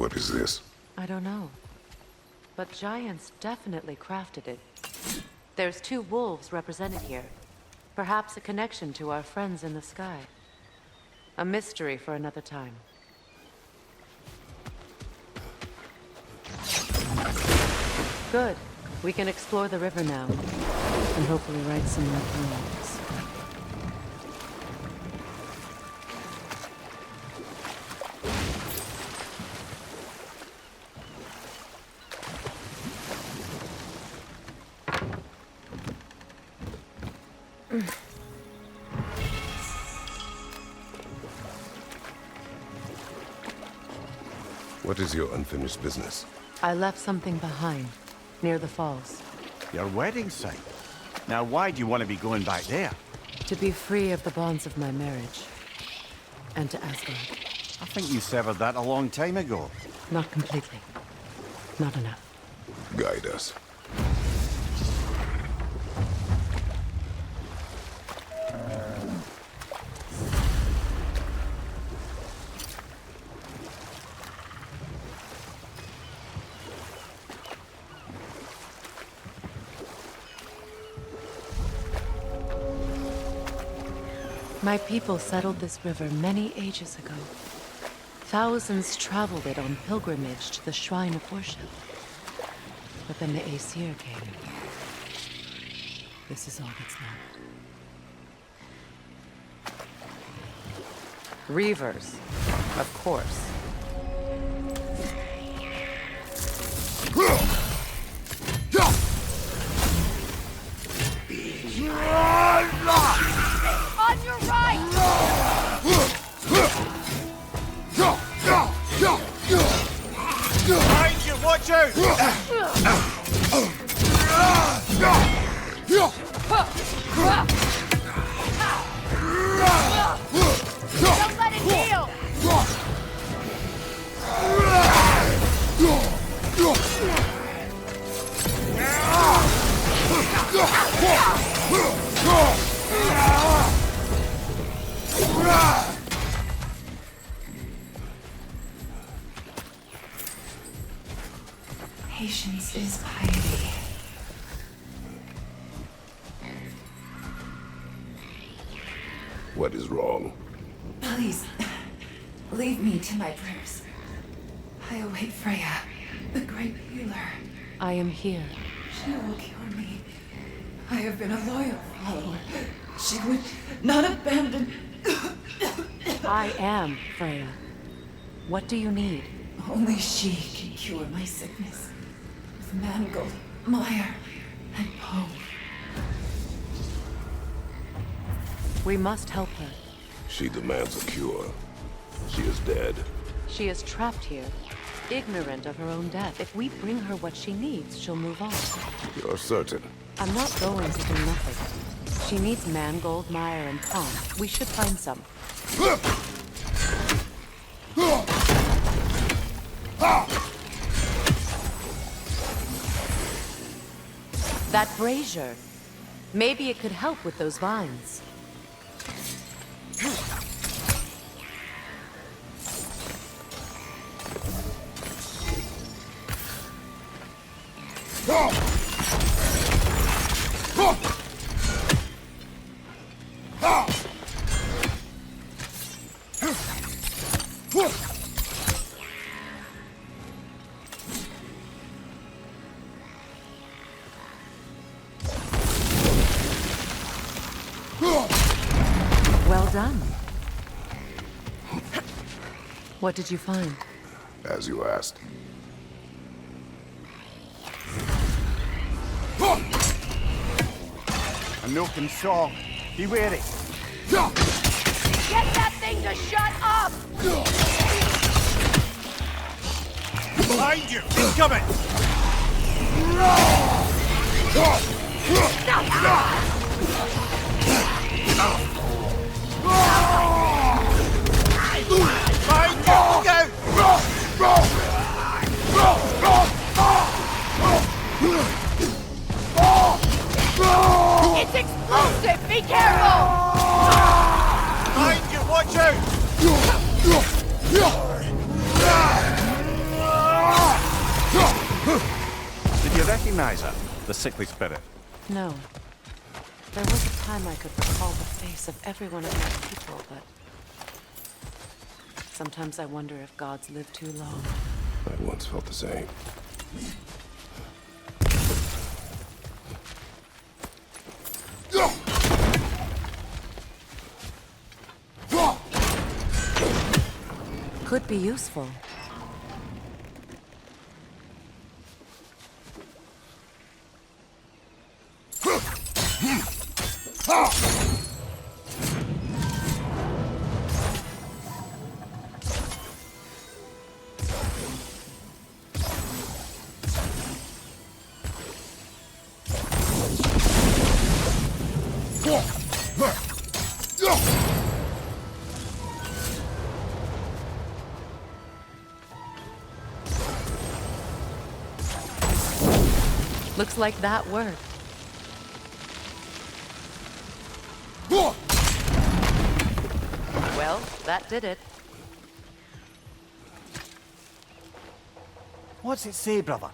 What is this? I don't know. But giants definitely crafted it. There's 2 wolves represented here. Perhaps a connection to our friends in the sky. A mystery for another time. Good. We can explore the river now. And hopefully right some more poems. What is your unfinished business? I left something behind, near the falls. Your wedding site? Now why do you want to be going back there? To be free of the bonds of my marriage. And to Asgard. I think you severed that a long time ago. Not completely. Not enough. Guide us. My people settled this river many ages ago. Thousands traveled it on pilgrimage to the shrine of worship. But then the Aesir came. This is all that's left. Reavers, of course. On your right! Behind you, watch out! Don't let it heal! Patience is piety. What is wrong? Please, leave me to my prayers. I await Freya, the great healer. I am here. She will cure me. I have been a loyal follower. She would not abandon... I am Freya. What do you need? Only she can cure my sickness. With mangold, mire, and poe. We must help her. She demands a cure. She is dead. She is trapped here, ignorant of her own death. If we bring her what she needs, she'll move on. You're certain? I'm not going to do nothing. She needs mangold, mire, and palm. We should find some. That brazier. Maybe it could help with those vines. Well done. What did you find? As you asked. A milking saw. Be wary. Get that thing to shut up! Behind you! Incoming! Behind you! Go! It's explosive! Be careful! Behind you! Watch out! recognize her, the sickly spirit? No. There was a time I could recall the face of every one of my people, but... sometimes I wonder if gods live too long. I once felt the same. Could be useful. Looks like that worked. Well, that did it. What's it say, brother?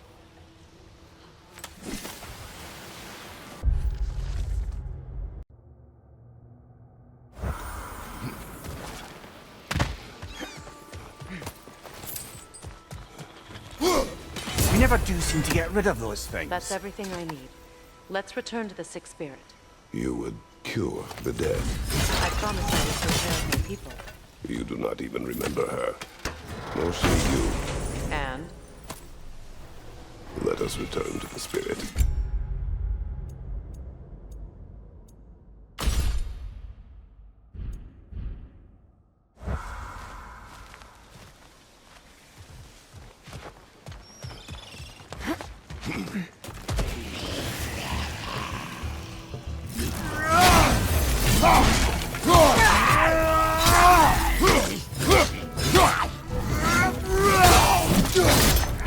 We never do seem to get rid of those things. That's everything I need. Let's return to the Sick Spirit. You would cure the dead. I promised I would take care of my people. You do not even remember her. Nor she you. And? Let us return to the spirit.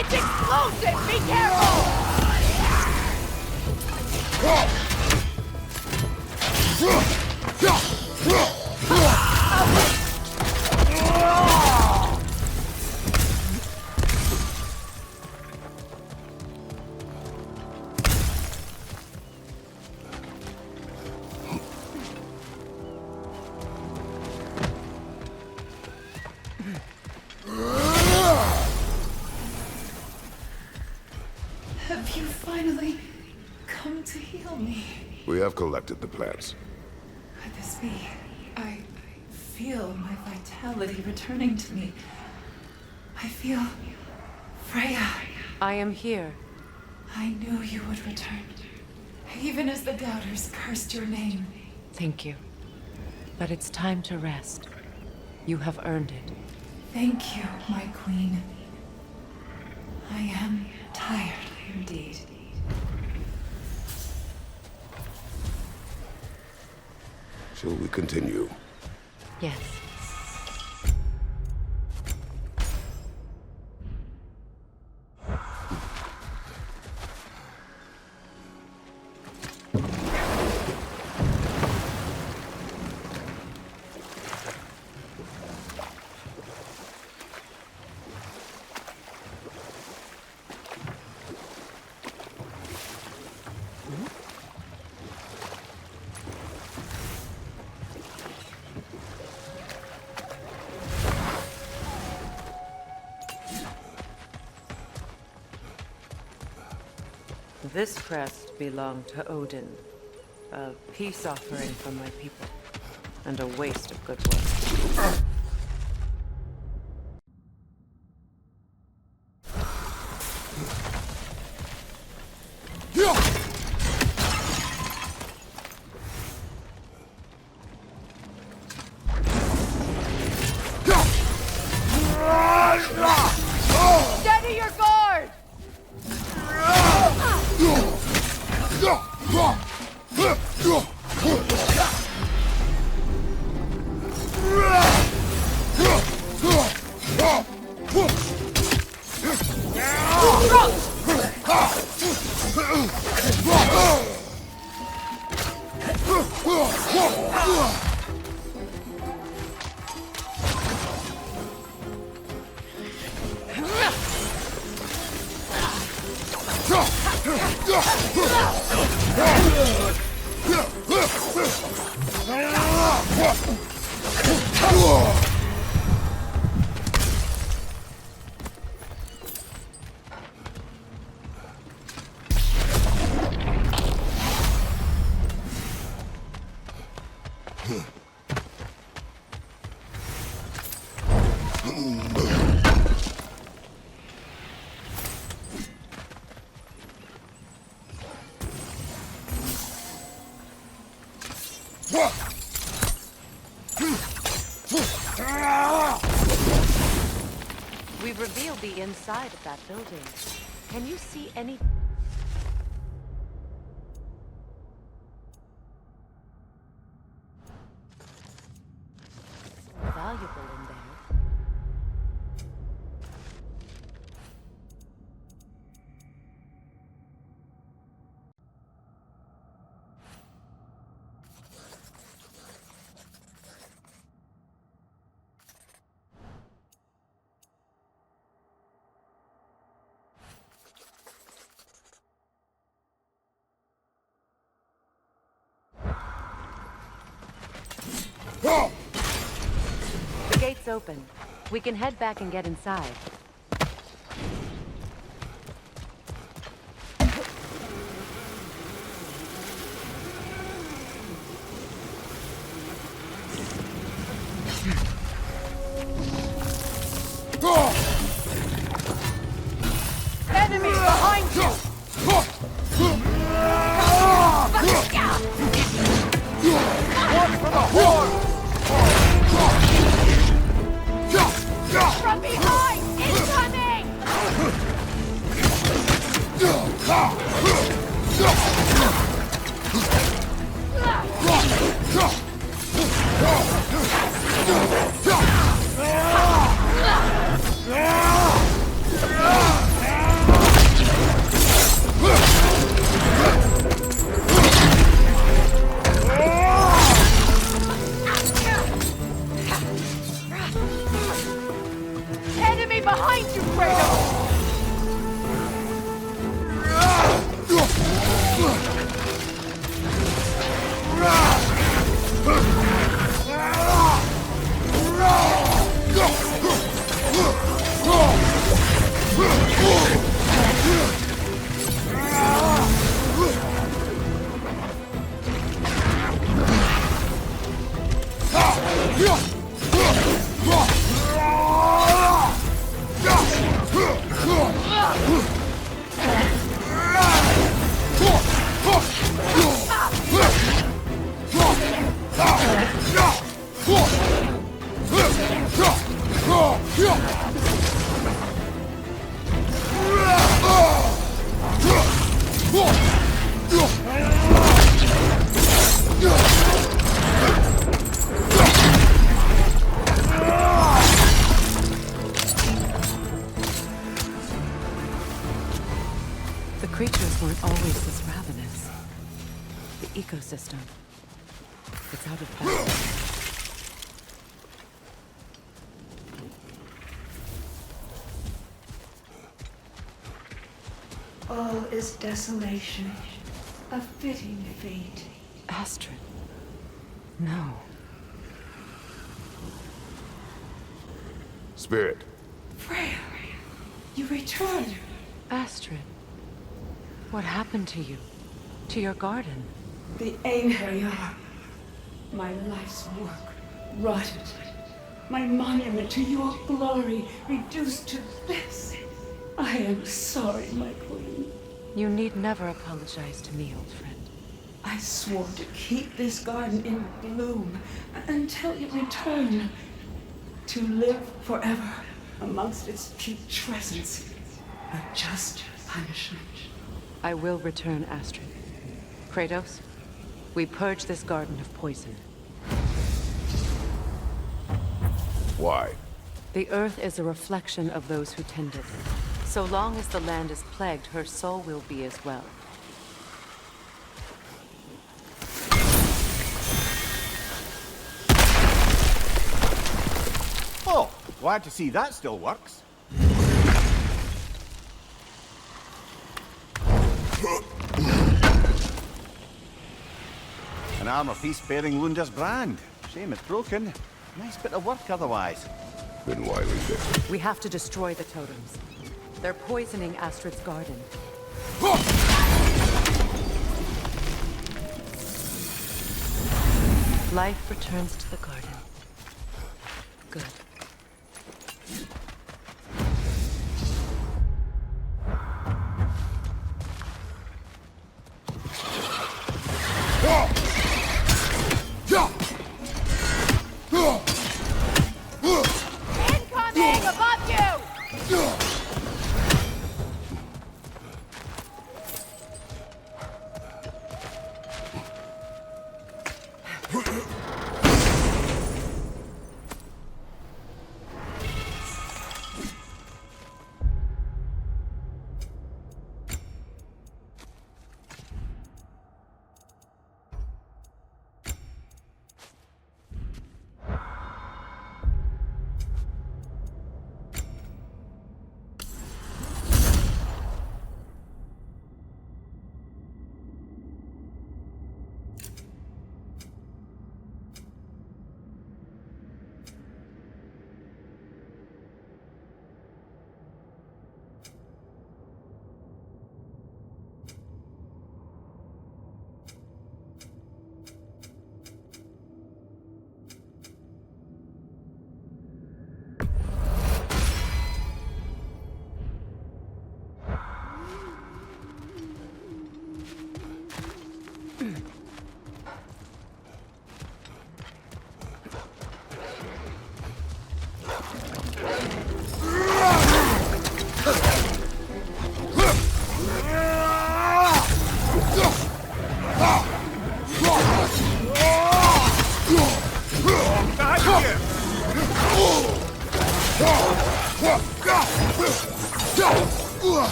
It's explosive! Be careful! Have you finally come to heal me? We have collected the plants. Could this be? I feel my vitality returning to me. I feel Freya. I am here. I knew you would return. Even as the doubters cursed your name. Thank you. But it's time to rest. You have earned it. Thank you, my queen. I am tired indeed. Shall we continue? Yes. This crest belonged to Odin, a peace offering from my people, and a waste of good work. Steady your guard! We've revealed the inside of that building. Can you see any... valuable in there? The gate's open. We can head back and get inside. Enemy behind you! One for the horn! From behind! Incoming! Enemy behind you, Kratos! The creatures weren't always this ravenous. The ecosystem. It's out of balance. All is desolation. A fitting fate. Astrid. No. Spirit, Freya, you returned. Astrid. What happened to you? To your garden? The Aesir. My life's work rotted. My monument to your glory reduced to this. I am sorry, my queen. You need never apologize to me, old friend. I swore to keep this garden in bloom until you return. To live forever amongst its putrescence. A just punishment. I will return, Astrid. Kratos, we purge this garden of poison. why? The earth is a reflection of those who tend it. So long as the land is plagued, her soul will be as well. Oh, glad to see that still works. An armor piece bearing Lunda's brand. Shame it's broken. Nice bit of work otherwise. Been widely fixed. We have to destroy the totems. They're poisoning Astrid's garden. Life returns to the garden. Good. Incoming above you!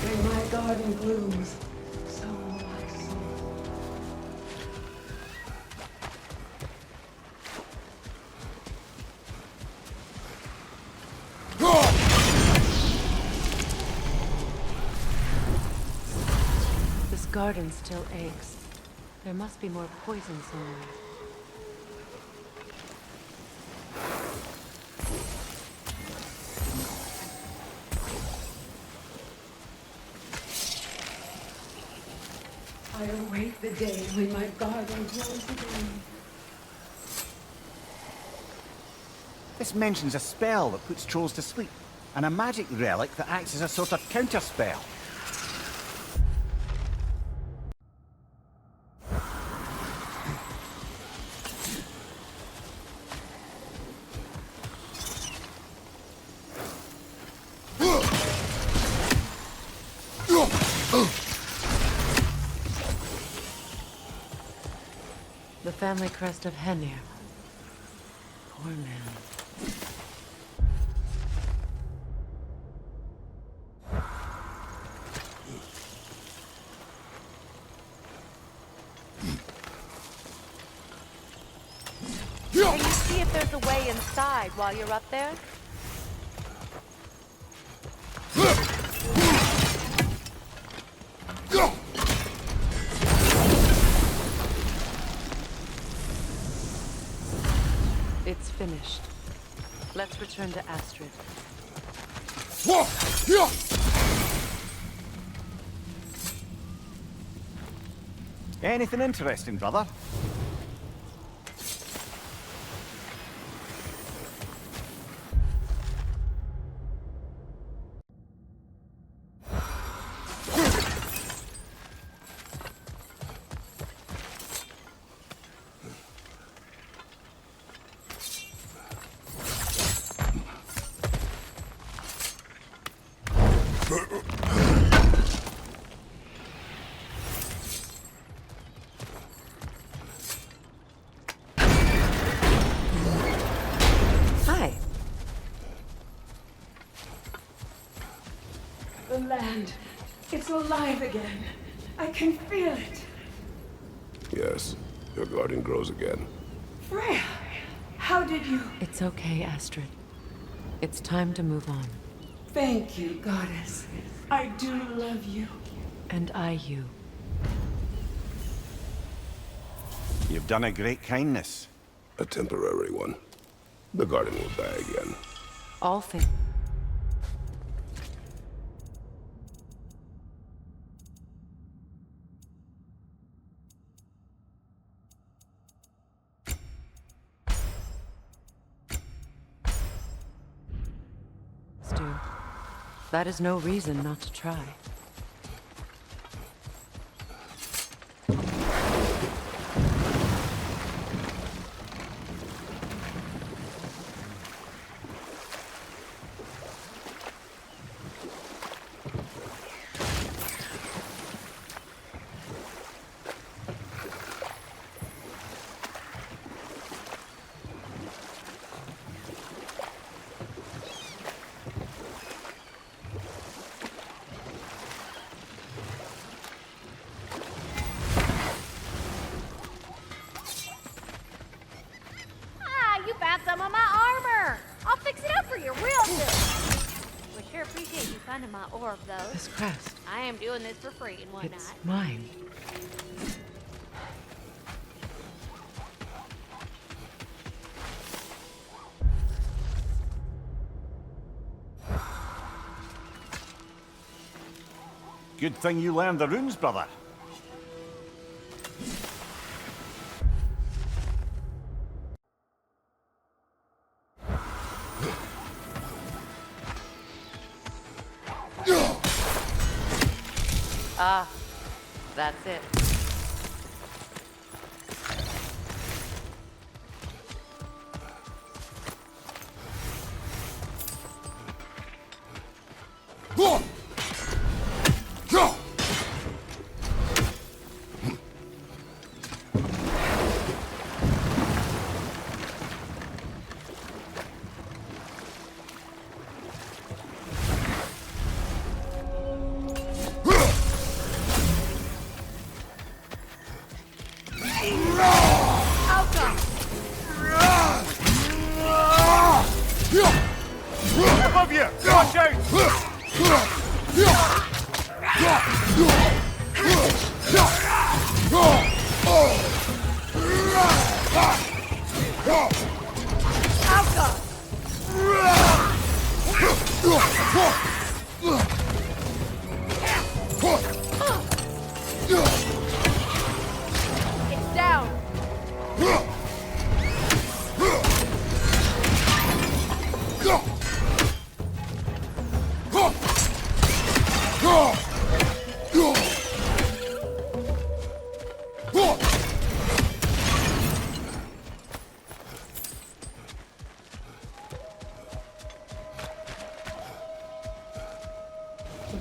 When my garden blooms, so will my soul. This garden still aches. There must be more poison somewhere. I await the day when my garden grows again. This mentions a spell that puts trolls to sleep, and a magic relic that acts as a sort of counterspell. The family crest of Henir. Poor man. Can you see if there's a way inside while you're up there? It's finished. Let's return to Astrid. Anything interesting, brother? Hi. The land, it's alive again. I can feel it. Yes, your garden grows again. Freya, how did you? It's okay, Astrid. It's time to move on. Thank you, goddess. I do love you. And I you. You've done a great kindness. A temporary one. The garden will die again. All things. That is no reason not to try. You found some of my armor! I'll fix it up for you real soon! We sure appreciate you finding my orb, though. This crest. I am doing this for free and whatnot. It's mine. Good thing you learned the runes, brother. Ah, that's it. Above you! Watch out! It's down!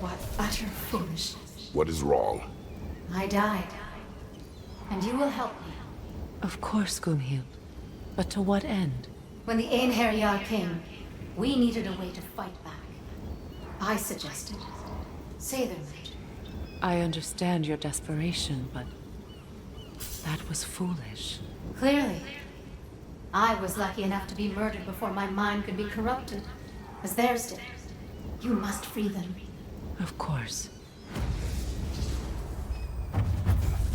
What utter foolishness. What is wrong? I died. And you will help me. Of course, Gunhild. But to what end? When the Einherjar came, we needed a way to fight back. I suggested Sailor magic. I understand your desperation, but that was foolish. Clearly. I was lucky enough to be murdered before my mind could be corrupted, as theirs did. You must free them. Of course.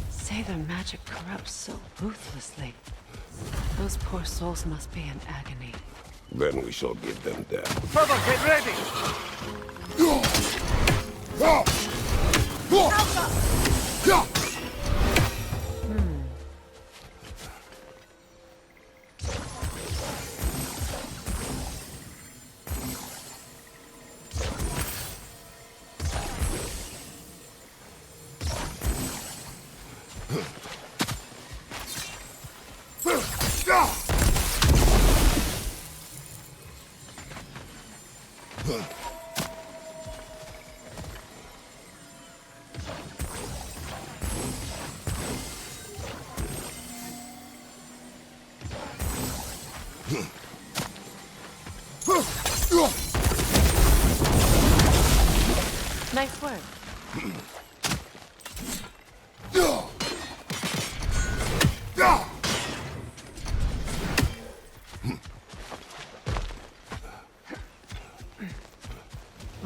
Sailor magic corrupts so ruthlessly. Those poor souls must be in agony. Then we shall give them death. Brother, get ready! Nice work.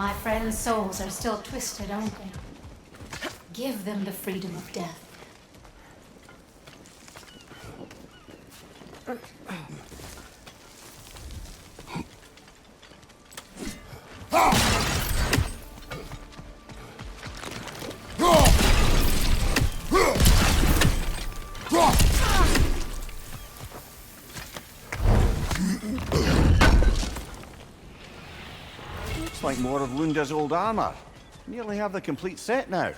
My friends' souls are still twisted, aren't they? Give them the freedom of death. Looks like more of Lunda's old armor. Nearly have the complete set now.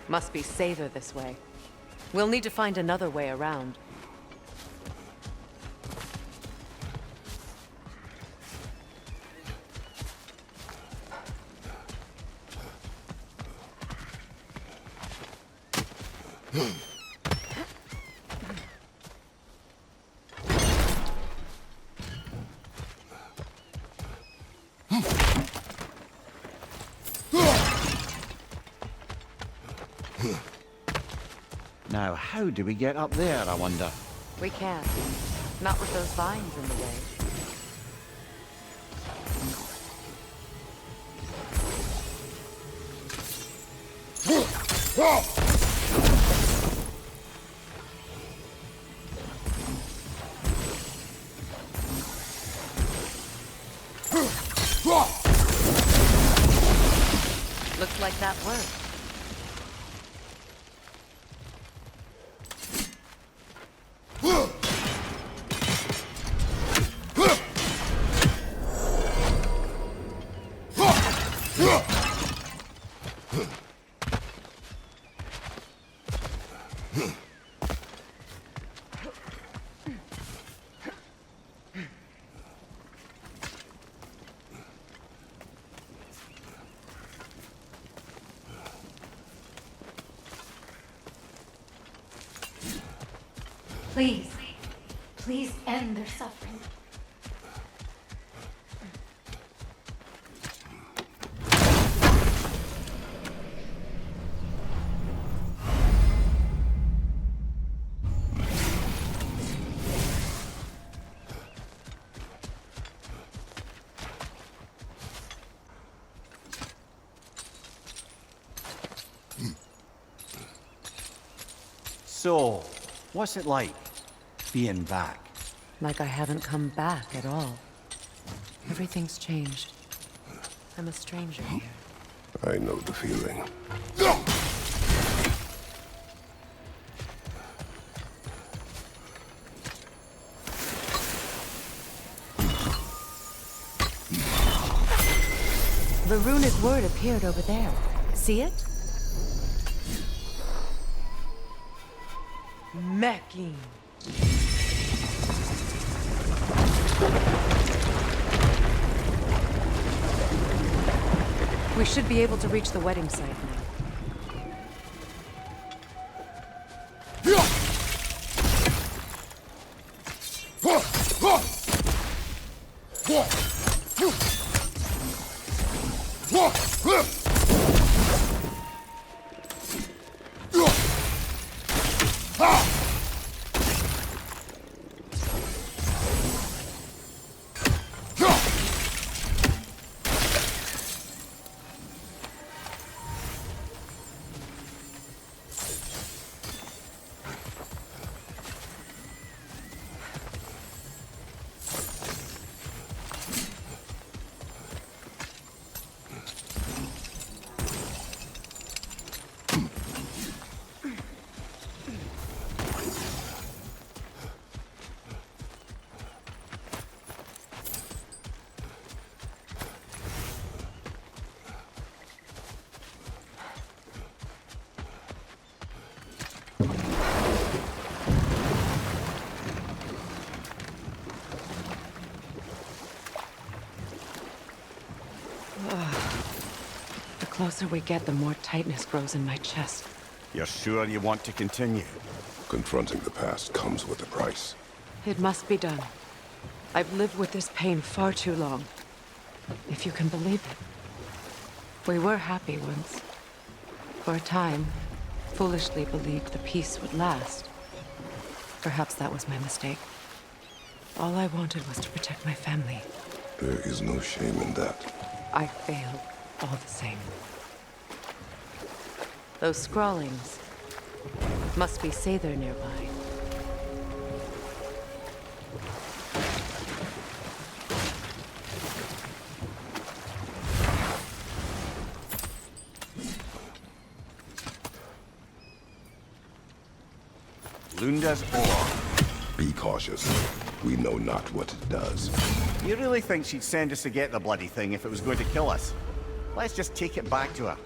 Must be safer this way. We'll need to find another way around. Now, how do we get up there, I wonder? We can't. Not with those vines in the way. Looks like that worked. Please, please end their suffering. So, what's it like, being back? Like I haven't come back at all. Everything's changed. I'm a stranger here. I know the feeling. The runic word appeared over there. See it? Mecking. We should be able to reach the wedding site now. The closer we get, the more tightness grows in my chest. You're sure you want to continue? Confronting the past comes with a price. It must be done. I've lived with this pain far too long. If you can believe it. We were happy once. For a time, foolishly believed the peace would last. Perhaps that was my mistake. All I wanted was to protect my family. There is no shame in that. I failed, all the same. Those scrawlings must be Aesir nearby. Lunda's ore. Be cautious. We know not what it does. You really think she'd send us to get the bloody thing if it was going to kill us? Let's just take it back to her.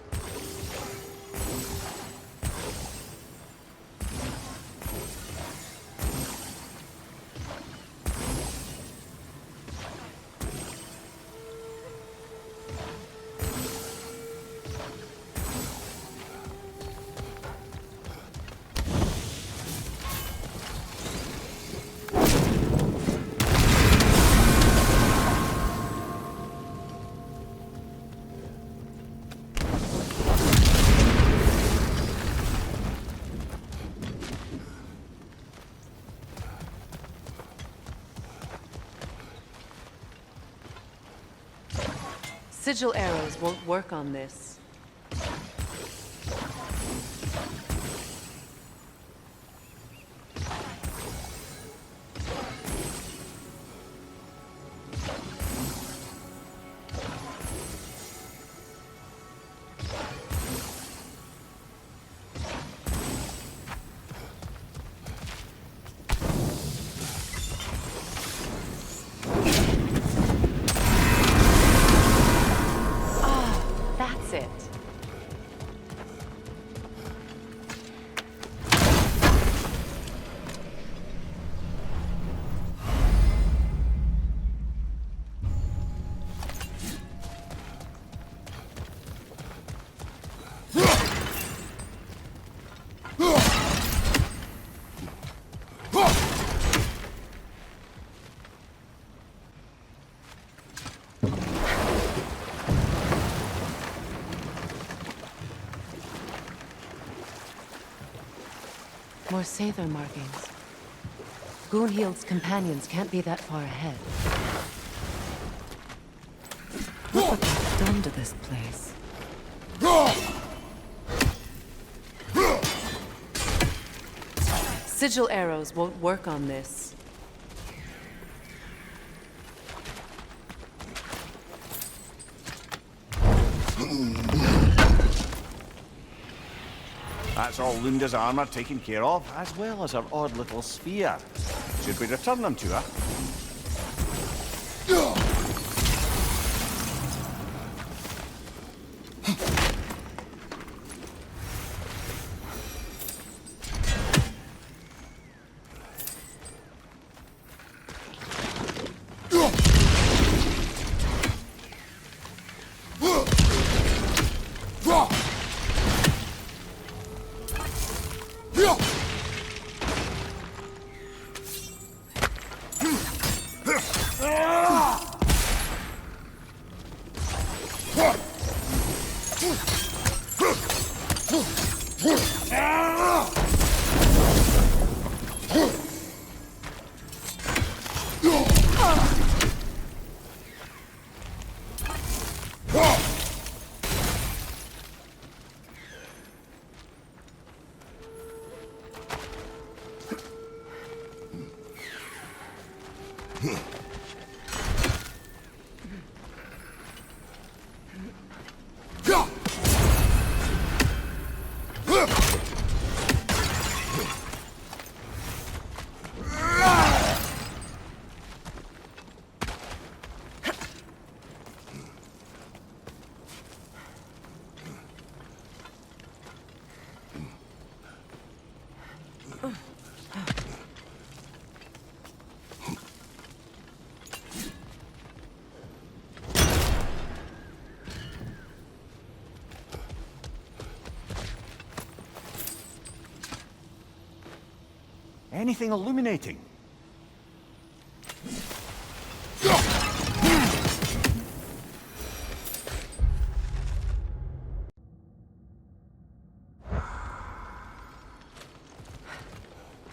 Sigil arrows won't work on this. That's it. More Aesir markings. Gunhild's companions can't be that far ahead. Look what they've done to this place. Sigil arrows won't work on this. That's all Lunda's armor taken care of, as well as her odd little spear. Should we return them to her? Anything illuminating?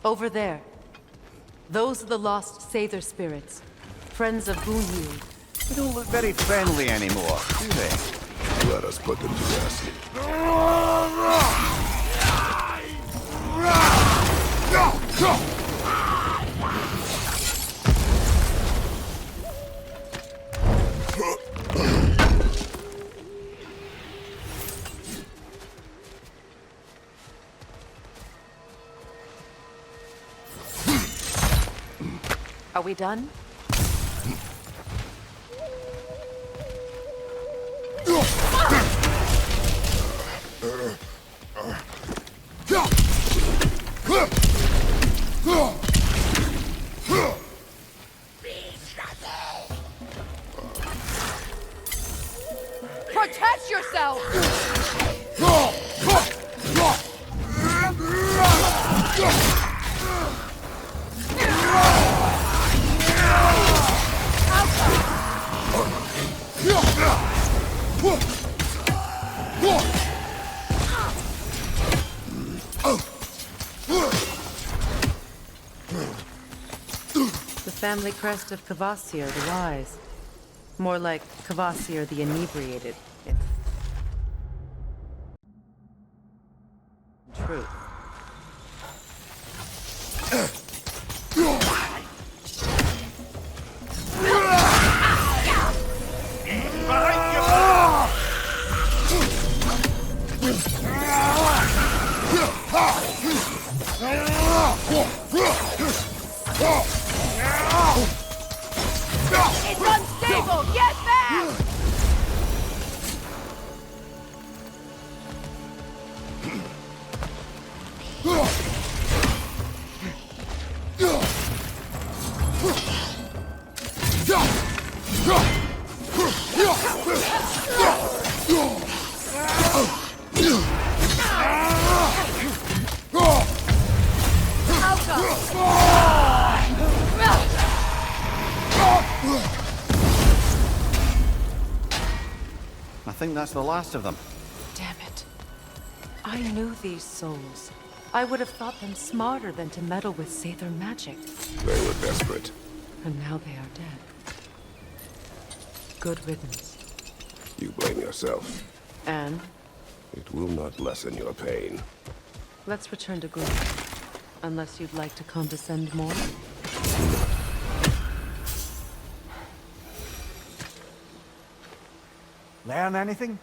Over there. Those are the lost Aesir spirits, friends of Bunyu. They don't look very friendly anymore, do they? Let us put them to rest. Are we done? Protect yourself! The family crest of Kvasir the Wise. More like Kvasir the Inebriated. Truth. It's unstable! Get back! I think that's the last of them. Damn it. I knew these souls. I would have thought them smarter than to meddle with Aether magic. They were desperate. And now they are dead. Good riddance. You blame yourself. And It will not lessen your pain. let's return to Grim. Unless you'd like to condescend more. Learn anything?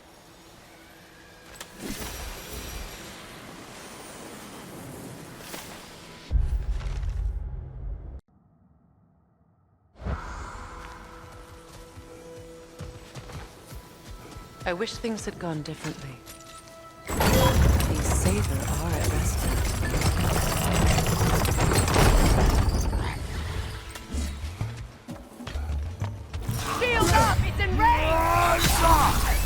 I wish things had gone differently. These Aesir are at rest. Shield up! It's in range!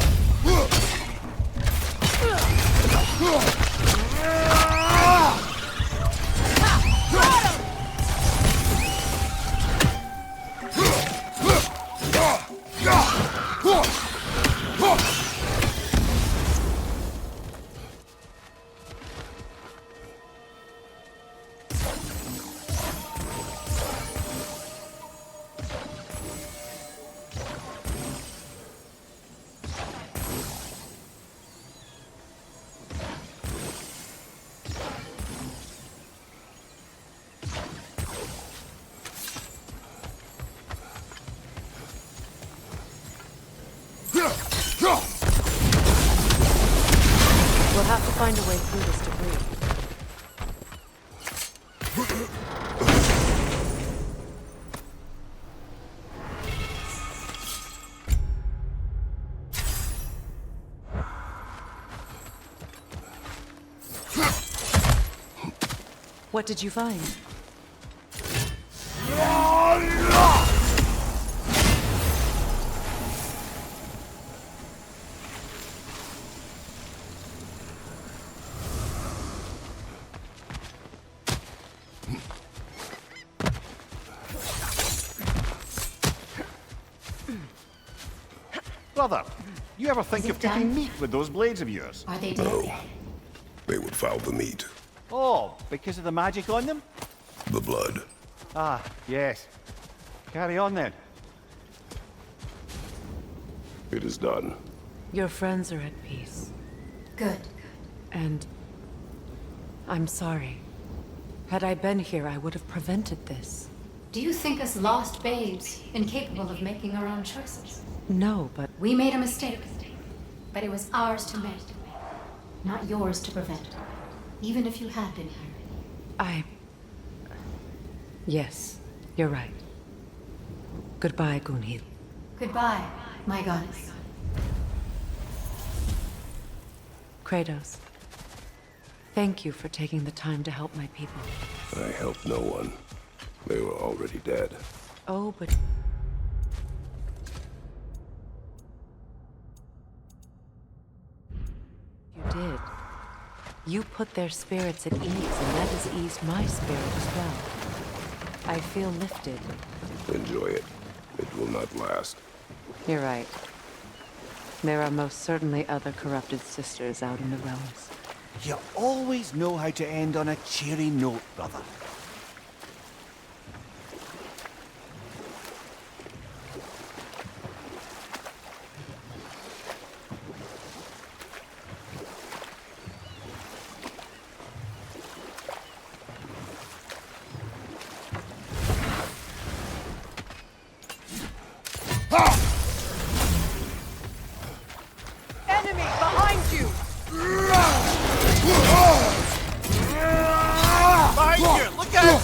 We'll have to find a way through this debris. What did you find? Brother, you ever think Is it of cooking done? meat with those blades of yours? Are they dead? No. They would foul the meat. Oh, because of the magic on them? The blood. Ah, yes. Carry on then. It is done. Your friends are at peace. Good. And I'm sorry. Had I been here, I would have prevented this. Do you think us lost babes, incapable of making our own choices? No, but We made a mistake, but it was ours to make, not yours to prevent. Even if you had been here. Yes, you're right. Goodbye, Gunhild. Goodbye, my goddess. Kratos. Thank you for taking the time to help my people. I helped no one. They were already dead. Oh, but... You did. You put their spirits at ease, and that has eased my spirit as well. I feel lifted. Enjoy it. It will not last. You're right. There are most certainly other corrupted sisters out in the realms. You always know how to end on a cheery note, brother. Enemy behind you! Behind you! Look out!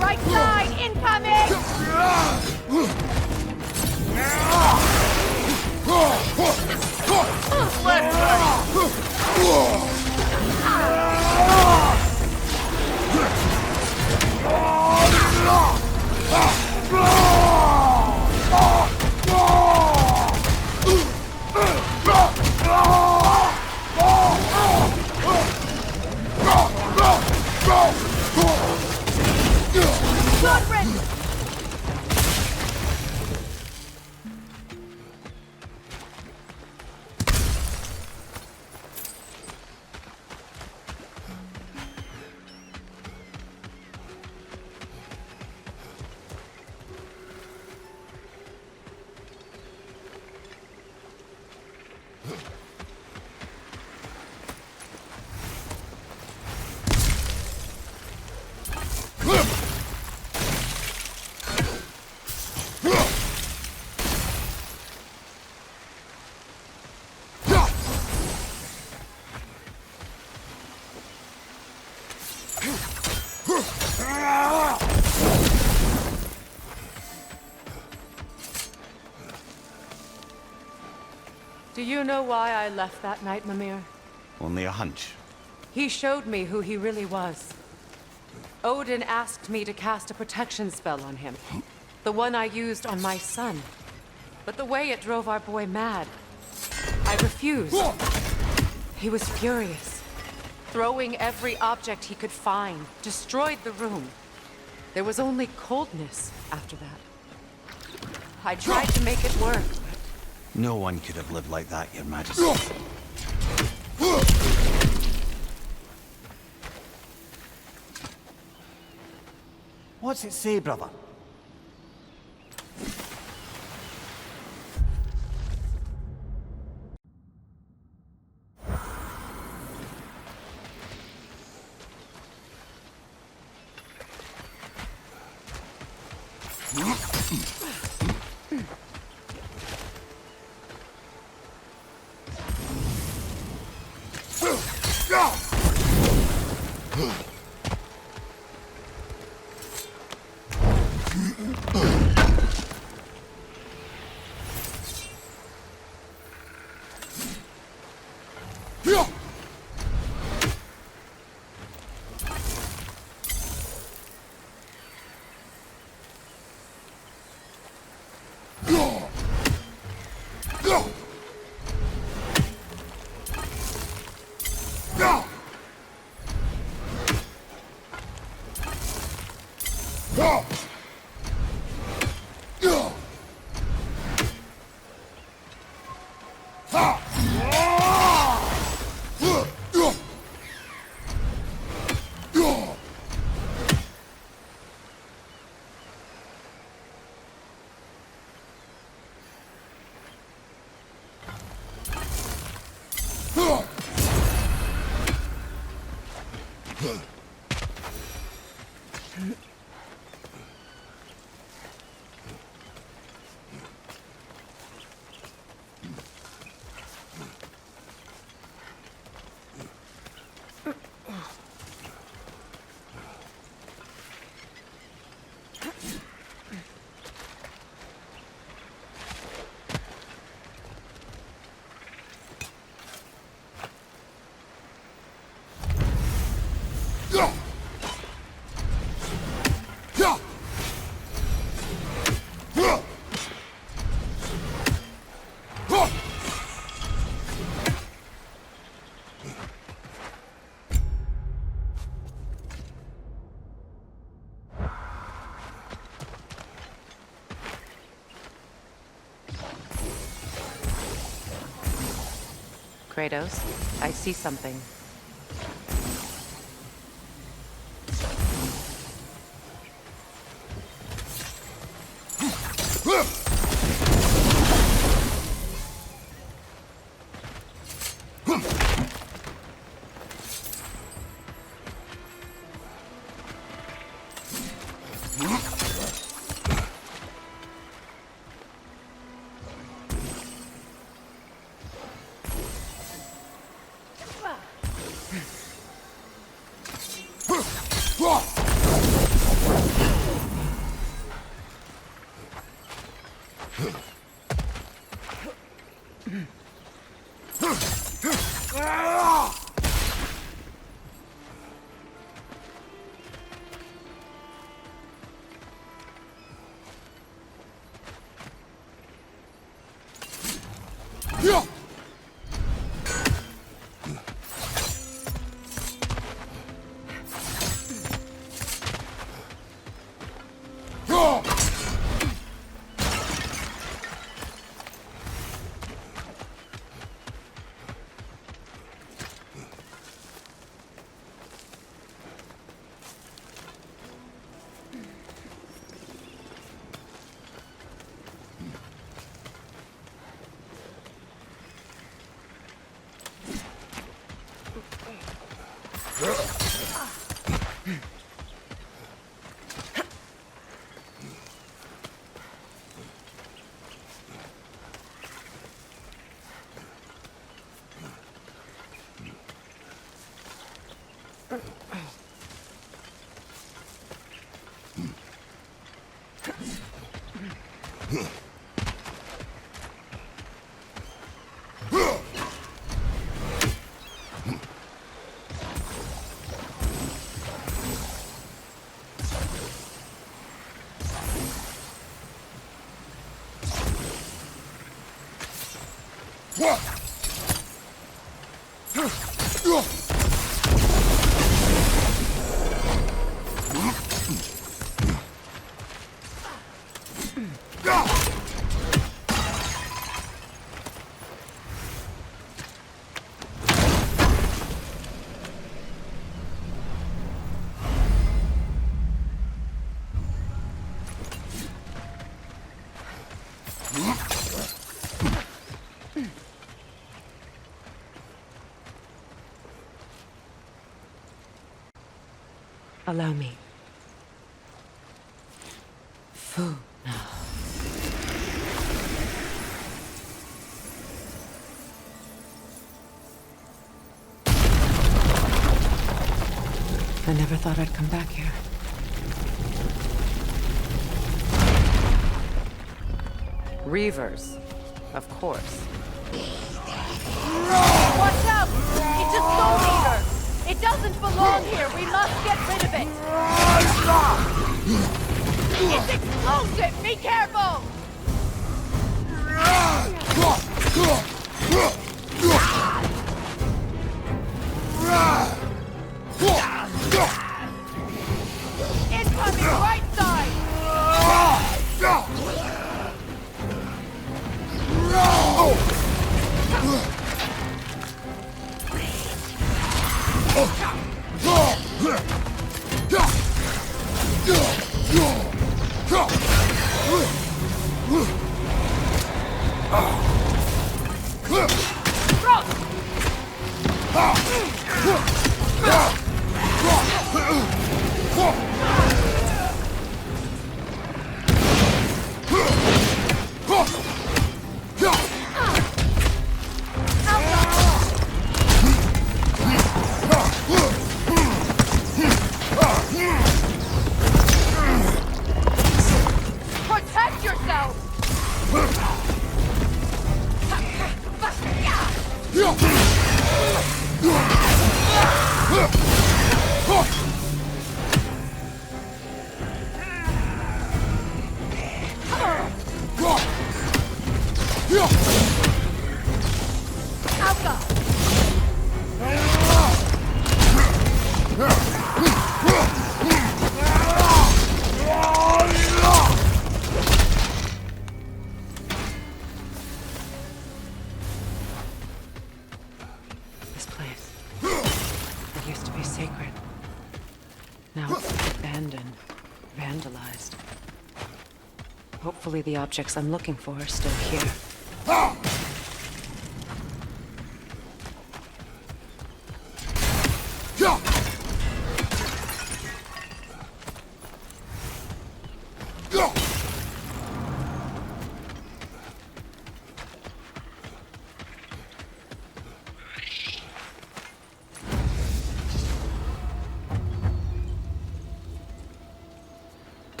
Right side incoming! Left side! Good riddance! Do you know why I left that night, Mimir? Only a hunch. He showed me who he really was. Odin asked me to cast a protection spell on him. The one I used on my son. But the way it drove our boy mad, I refused. He was furious, throwing every object he could find, destroyed the room. There was only coldness after that. I tried to make it work. No one could have lived like that, Your Majesty. What's it say, brother? Kratos, I see something. Allow me. Fu. I never thought I'd come back here. Reavers, of course. Watch out! It's a soul eater! It doesn't belong here! We must get rid of it! It's explosive! Be careful! Incoming right side! Protect yourself! This place. It used to be sacred. Now it's abandoned, vandalized. Hopefully the objects I'm looking for are still here.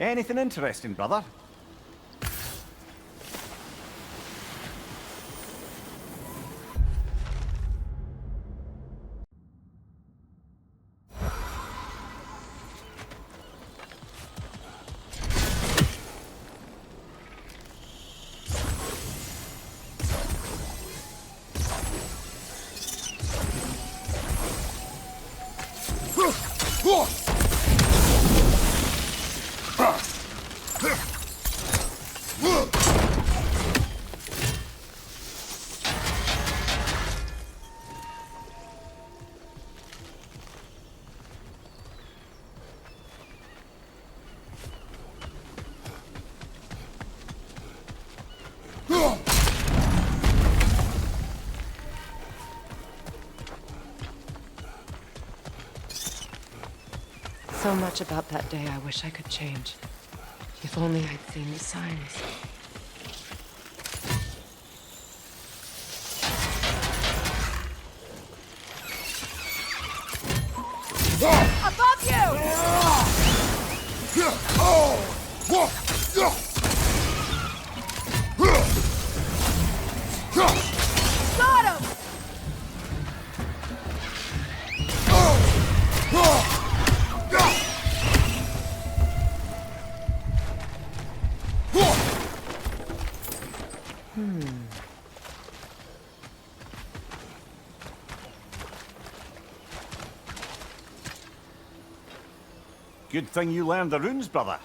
Anything interesting, brother? So much about that day I wish I could change. If only I'd seen the signs. Above you! Got him! Good thing you learned the runes, brother.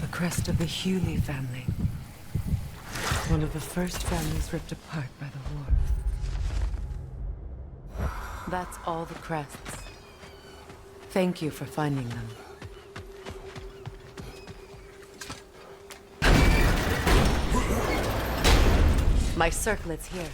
Crest of the Hewley family. One of the first families ripped apart by the war. That's all the crests. Thank you for finding them. My circlet's here.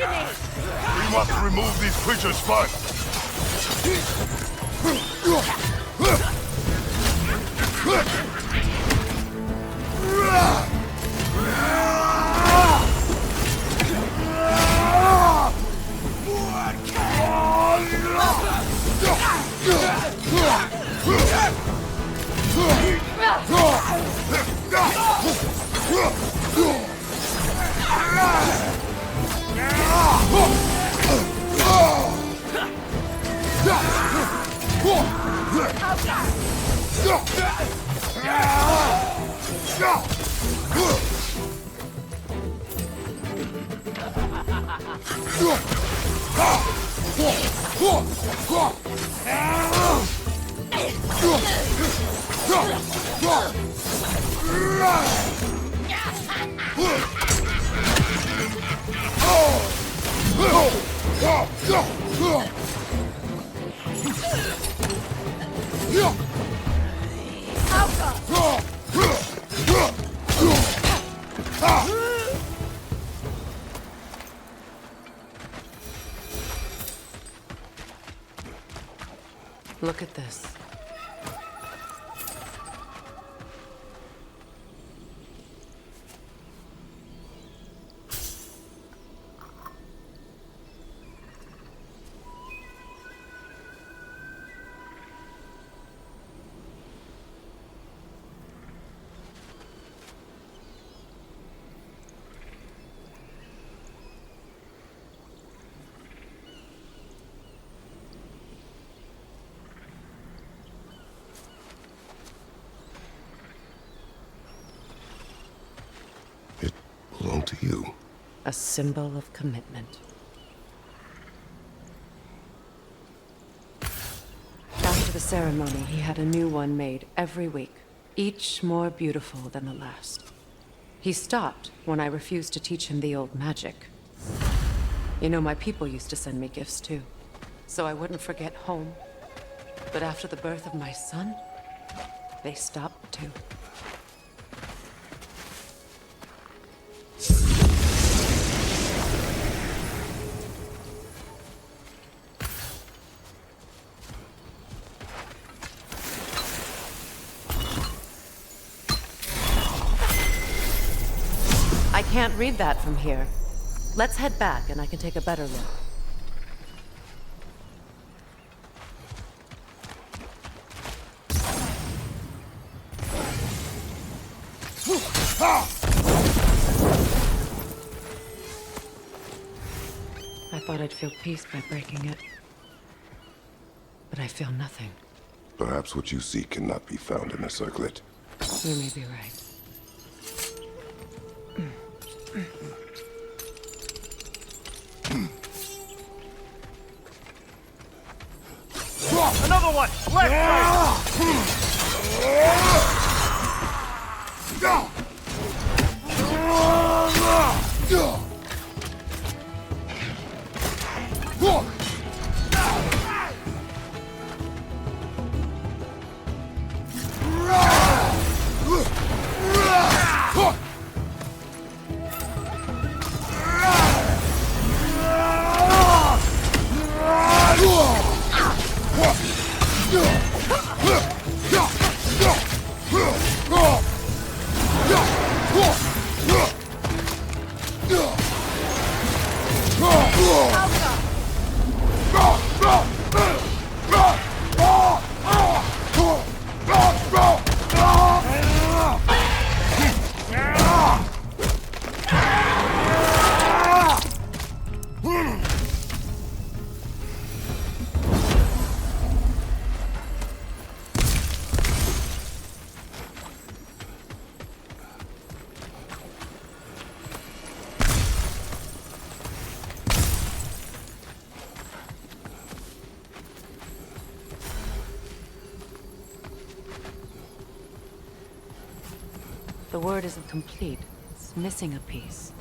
destiny! We must remove these creatures first. Look at this. It belonged to you. A symbol of commitment. After the ceremony, he had a new one made every week, each more beautiful than the last. He stopped when I refused to teach him the old magic. You know, my people used to send me gifts too, so I wouldn't forget home. But after the birth of my son, they stopped too. I can't read that from here. Let's head back and I can take a better look. I thought I'd feel peace by breaking it. But I feel nothing. Perhaps what you seek cannot be found in a circlet. You may be right. Another one! Left The word isn't complete. It's missing a piece.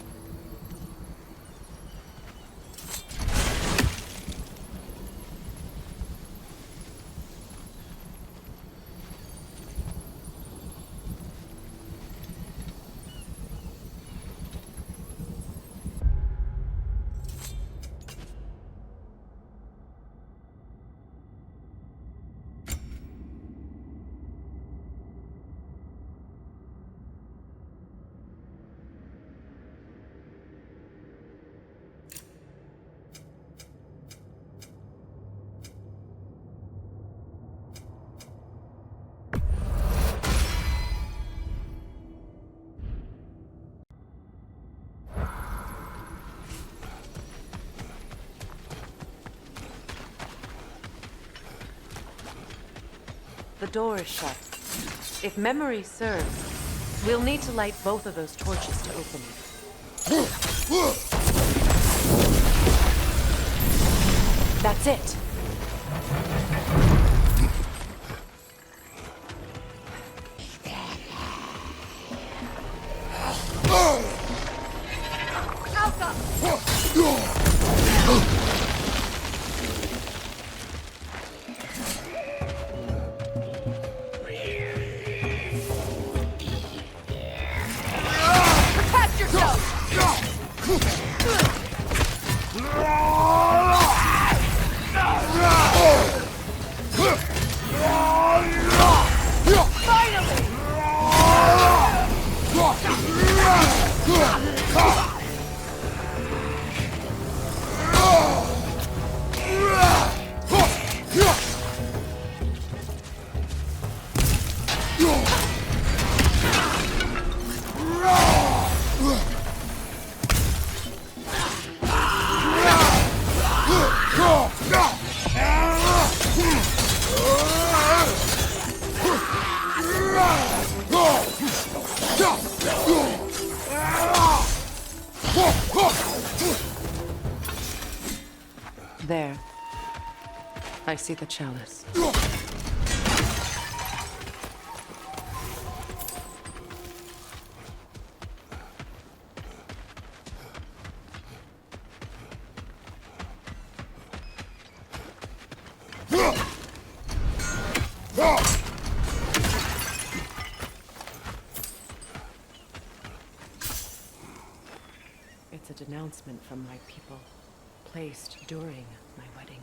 The door is shut. If memory serves, we'll need to light both of those torches to open it. That's it. Protect yourself! There. I see the chalice. It's a denouncement from my people, placed during my wedding.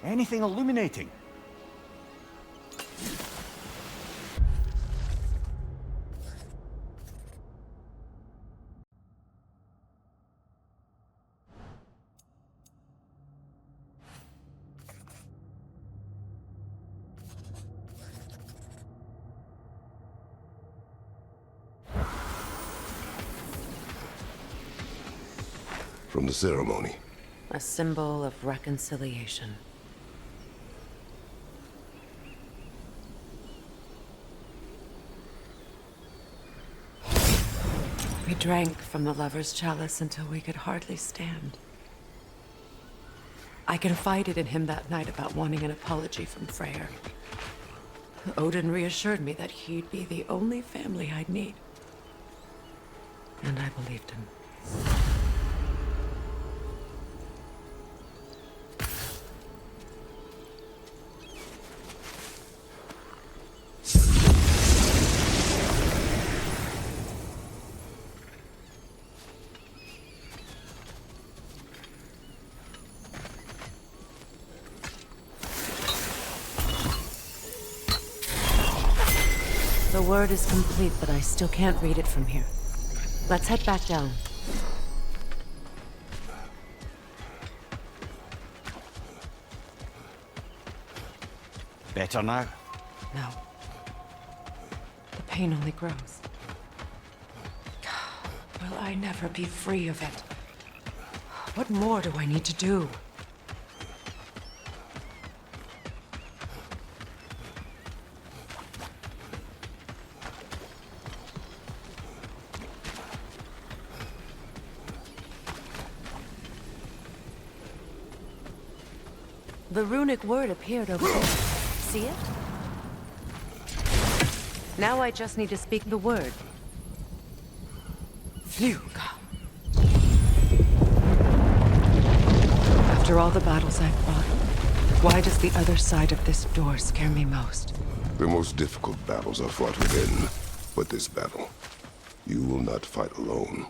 Anything illuminating? From the ceremony. A symbol of reconciliation. We drank from the lover's chalice until we could hardly stand. I confided in him that night about wanting an apology from Freya. Odin reassured me that he'd be the only family I'd need. And I believed him. The word is complete, but I still can't read it from here. Let's head back down. Better now? No. The pain only grows. Will I never be free of it? What more do I need to do? The runic word appeared over there. See it? Now I just need to speak the word. Fluga. After all the battles I've fought, Why does the other side of this door scare me most? The most difficult battles are fought within. But this battle, you will not fight alone.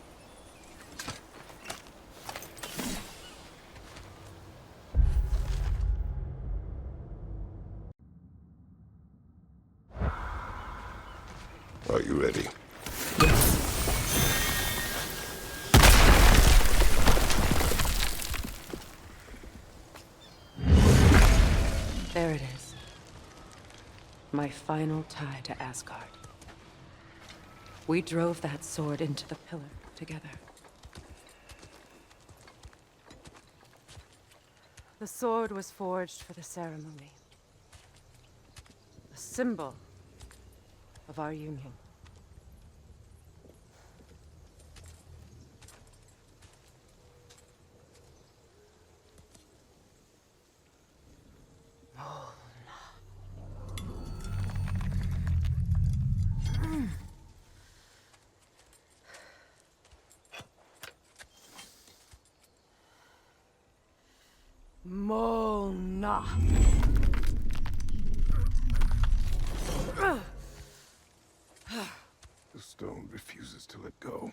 Are you ready? There it is. My final tie to Asgard. We drove that sword into the pillar together. The sword was forged for the ceremony. A symbol of our union. Mona. The stone refuses to let go.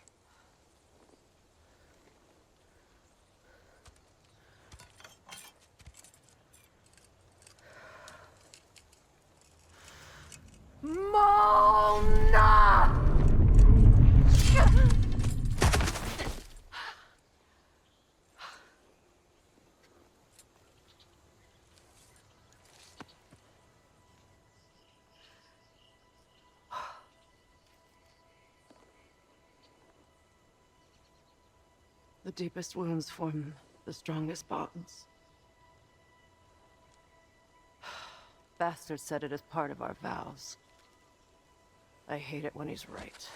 Mona! The deepest wounds form the strongest bonds. Bastard said it as part of our vows. I hate it when he's right.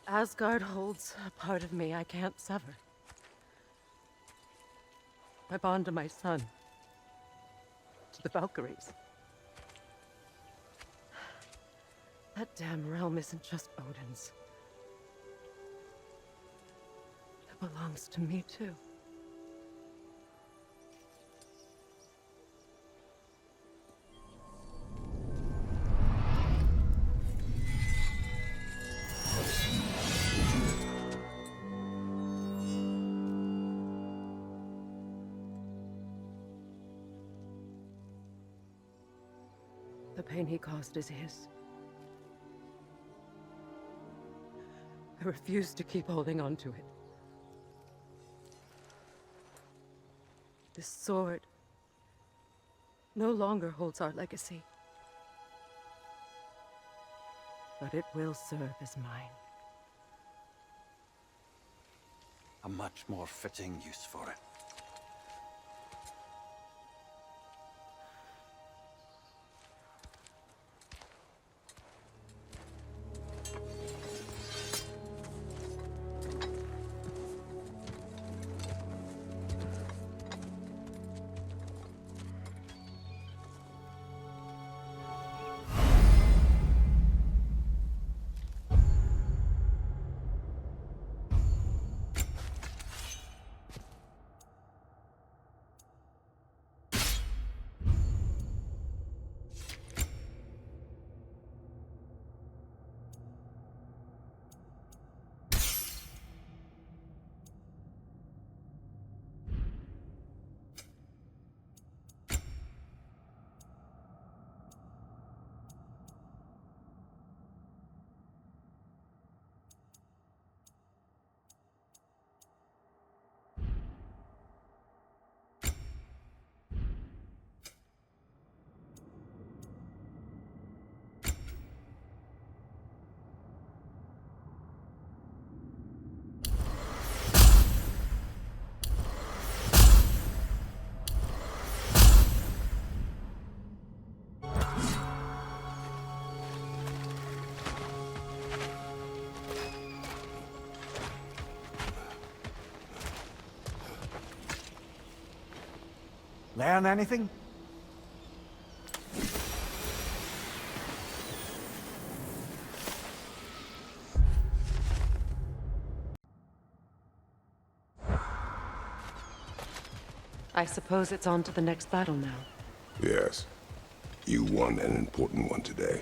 Asgard holds a part of me I can't sever. My bond to my son. To the Valkyries. That damn realm isn't just Odin's. It belongs to me, too. The pain he caused is his. I refuse to keep holding on to it. This sword no longer holds our legacy. But it will serve as mine. A much more fitting use for it. Learn anything? I suppose it's on to the next battle now. Yes. You won an important one today.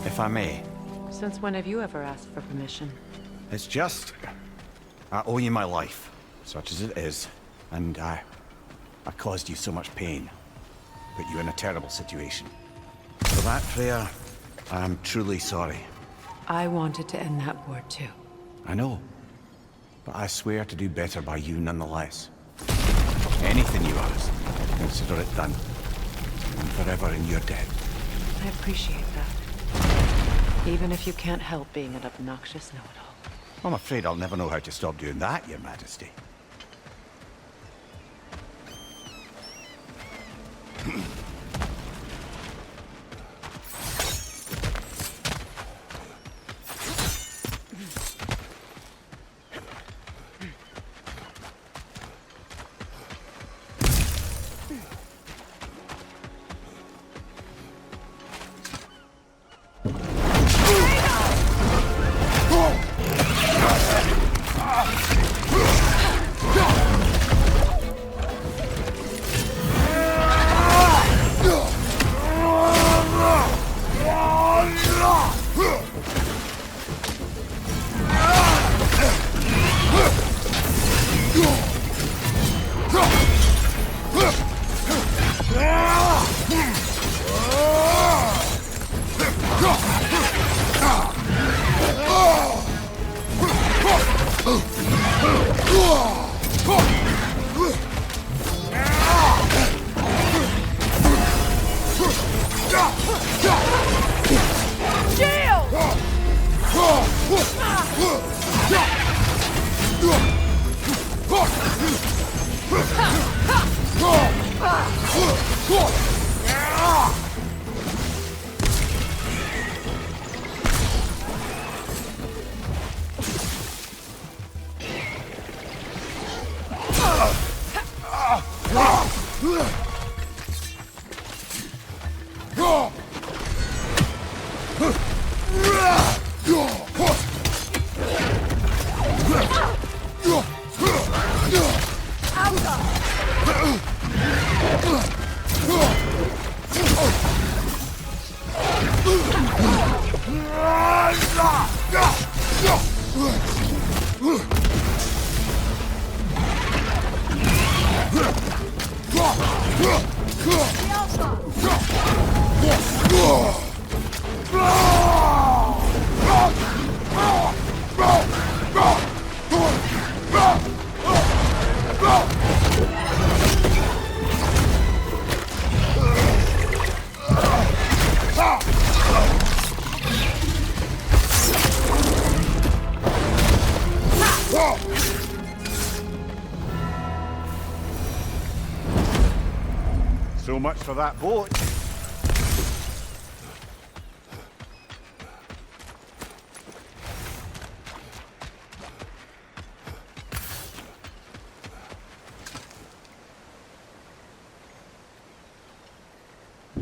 If I may. Since when have you ever asked for permission? It's just... I owe you my life, such as it is. And I caused you so much pain. Put you in a terrible situation. For that, Freya, I am truly sorry. I wanted to end that war too. I know. But I swear to do better by you nonetheless. Anything you ask, consider it done. And forever in your debt. I appreciate that. Even if you can't help being an obnoxious know-it-all. I'm afraid I'll never know how to stop doing that, Your Majesty. So much for that boat.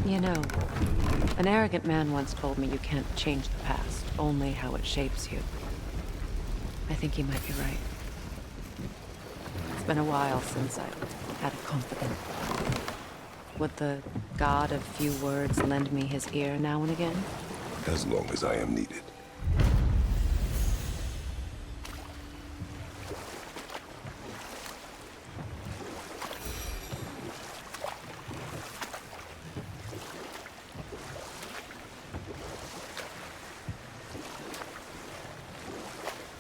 You know, an arrogant man once told me you can't change the past, only how it shapes you. I think he might be right. It's been a while since I've had a confidant. Would the god of few words lend me his ear now and again? As long as I am needed.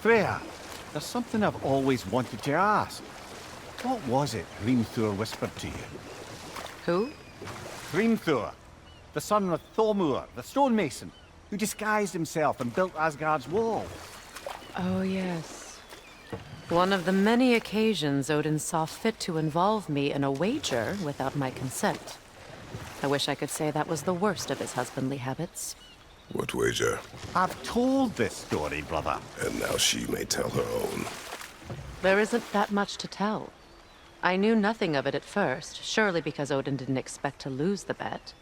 Freya, there's something I've always wanted to ask. What was it Hrimthur whispered to you? Who? Hrimthur, the son of Thormur, the stonemason, who disguised himself and built Asgard's wall. Oh, yes. One of the many occasions Odin saw fit to involve me in a wager without my consent. I wish I could say that was the worst of his husbandly habits. What wager? I've told this story, brother. And now she may tell her own. There isn't that much to tell. I knew nothing of it at first, surely because Odin didn't expect to lose the bet.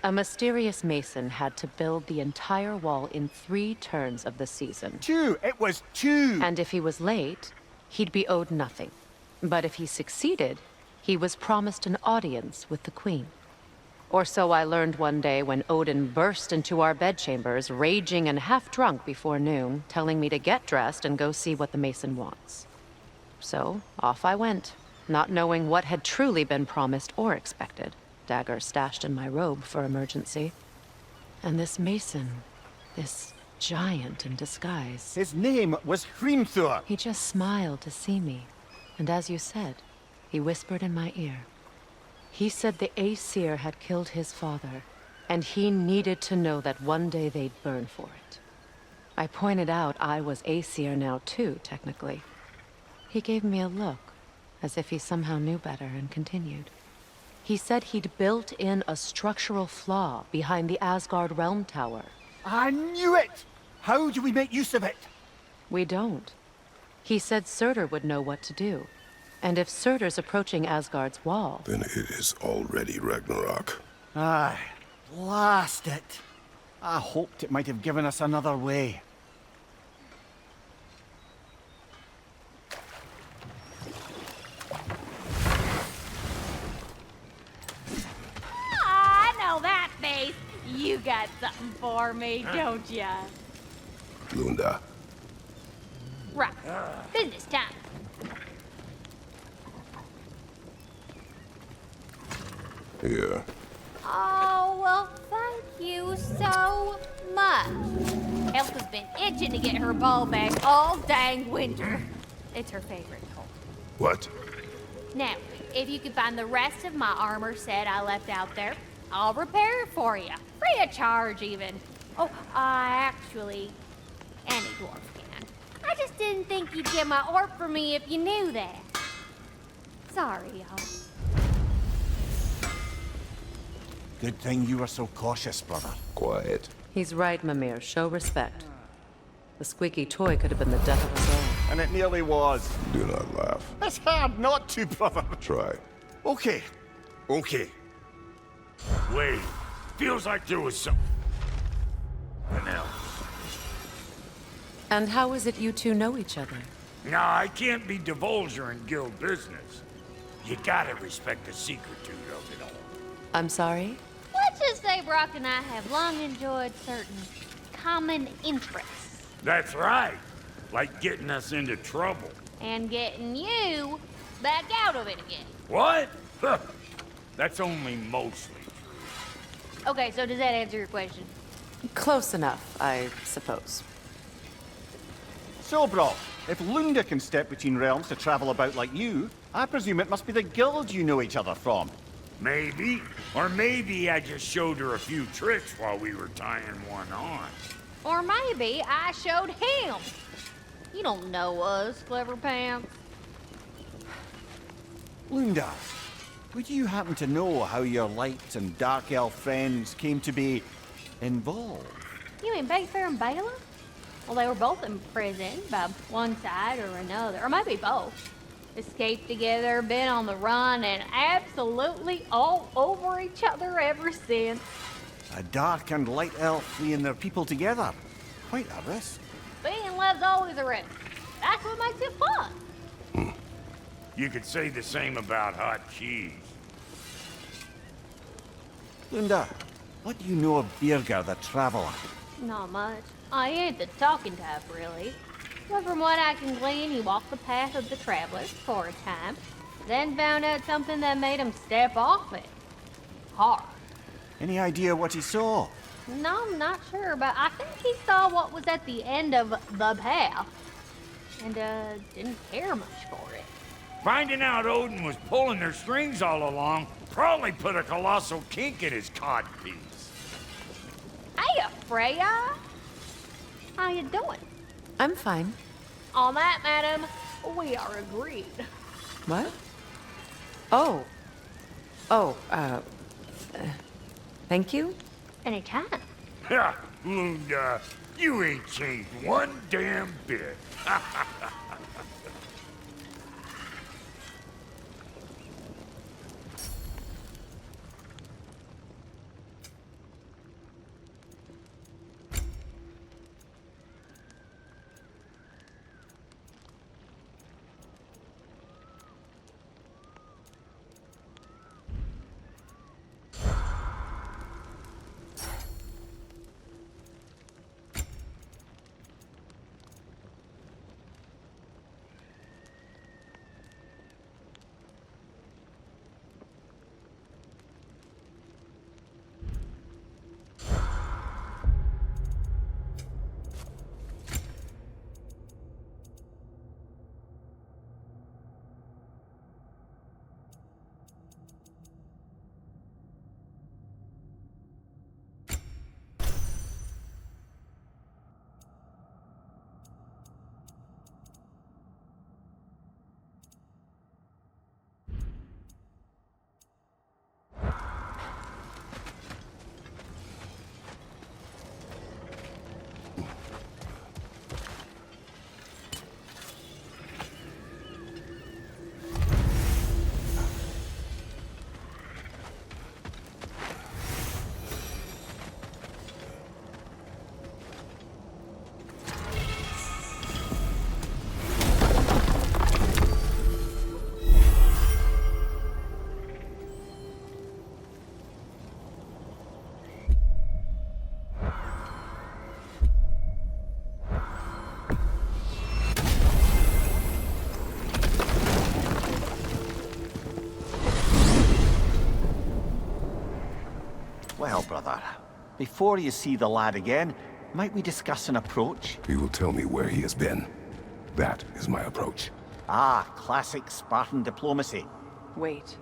A mysterious mason had to build the entire wall in 3 turns of the season. 2! It was 2! And if he was late, he'd be owed nothing. But if he succeeded, he was promised an audience with the queen. Or so I learned one day when Odin burst into our bedchambers, raging and half-drunk before noon, telling me to get dressed and go see what the mason wants. So, off I went, not knowing what had truly been promised or expected. Dagger stashed in my robe for emergency. And this mason, this giant in disguise. His name was Hrimthur. He just smiled to see me. And as you said, he whispered in my ear. He said the Aesir had killed his father, and he needed to know that one day they'd burn for it. I pointed out I was Aesir now too, technically. He gave me a look, as if he somehow knew better, and continued. He said he'd built in a structural flaw behind the Asgard Realm Tower. I knew it! How do we make use of it? We don't. He said Surtur would know what to do. And if Surtur's approaching Asgard's wall... Then it is already Ragnarok. Aye, blast it. I hoped it might have given us another way. I know that face. You got something for me, don't ya? Lunda. Right. Business time. Here. Oh, well, thank you so much. Elsa's been itching to get her ball back all dang winter. It's her favorite toy. What? Now, if you can find the rest of my armor set I left out there, I'll repair it for you. Free of charge, even. Oh, actually, any dwarf can. I just didn't think you'd get my orc for me if you knew that. Sorry, y'all. Good thing you were so cautious, brother. Quiet. He's right, Mimir. Show respect. The squeaky toy could have been the death of us all. And it nearly was. Do not laugh. It's hard not to, brother. Try. Okay. Okay. Wait. Feels like there was something else. And how is it you two know each other? Nah, I can't be divulger in guild business. You gotta respect the secretude of it all. I'm sorry? Let's just say Brock and I have long enjoyed certain common interests. That's right. Like getting us into trouble. And getting you back out of it again. What? Huh. That's only mostly true. Okay, so does that answer your question? Close enough, I suppose. So, bro, if Lunda can step between realms to travel about like you, I presume it must be the guild you know each other from. Maybe. Or maybe I just showed her a few tricks while we were tying one on. Or maybe I showed him. You don't know us, Clever Pants. Lunda, would you happen to know how your light and dark elf friends came to be involved? You mean Bayfair and Bela? Well, they were both imprisoned by one side or another, or maybe both. Escaped together, been on the run, and absolutely all over each other ever since. A dark and light elf fleeing their people together. Quite a risk. Being love's always a risk. That's what makes it fun. You could say the same about hot cheese. Lunda, what do you know of Birger the Traveler? Not much. I ain't the talking type, really. But from what I can glean, he walked the path of the travelers for a time, then found out something that made him step off it. Hard. Any idea what he saw? No, I'm not sure, but I think he saw what was at the end of the path. and didn't care much for it. Finding out Odin was pulling their strings all along probably put a colossal kink in his codpiece. Hey, Freya! How you doing? I'm fine. On that, madam, we are agreed. What? Oh. Oh, thank you? Anytime. Ha! Lunda, you ain't changed one damn bit. Well, brother, before you see the lad again, might we discuss an approach? He will tell me where he has been. That is my approach. Ah, classic Spartan diplomacy. Wait.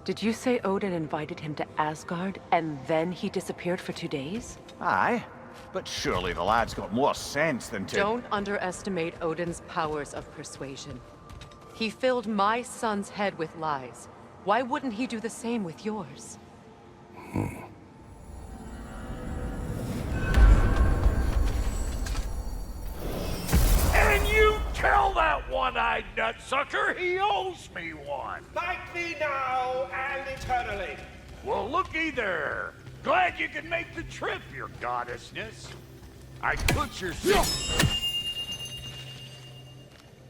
Did you say Odin invited him to Asgard, and then he disappeared for 2 days? Aye, but surely the lad's got more sense than to... Don't underestimate Odin's powers of persuasion. He filled my son's head with lies. Why wouldn't he do the same with yours? And you tell that one-eyed nutsucker he owes me one. Thank thee now and eternally. Well, looky there. Glad you could make the trip, your goddessness. I put your...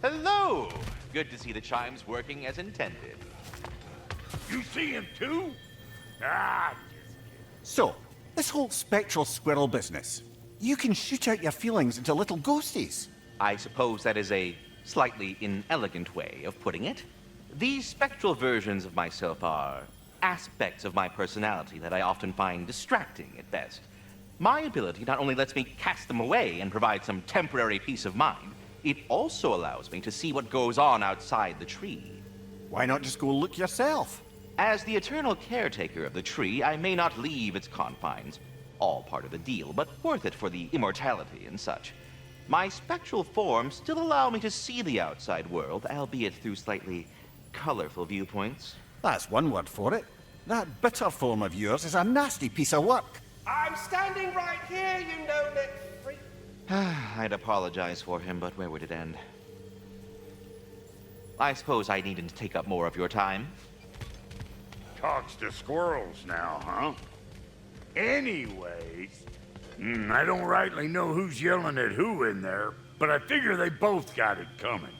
Hello! Good to see the chimes working as intended. You see him too? Ah, So, this whole spectral squirrel business. You can shoot out your feelings into little ghosties. I suppose that is a slightly inelegant way of putting it. These spectral versions of myself are aspects of my personality that I often find distracting at best. My ability not only lets me cast them away and provide some temporary peace of mind, it also allows me to see what goes on outside the tree. Why not just go look yourself? As the eternal caretaker of the tree, I may not leave its confines. All part of the deal, but worth it for the immortality and such. My spectral forms still allow me to see the outside world, albeit through slightly colorful viewpoints. That's one word for it. That bitter form of yours is a nasty piece of work. I'm standing right here, you no-neck freak. I'd apologize for him, but where would it end? I suppose I needn't take up more of your time. talks to squirrels now, huh? Anyways, I don't rightly know who's yelling at who in there, but I figure they both got it coming.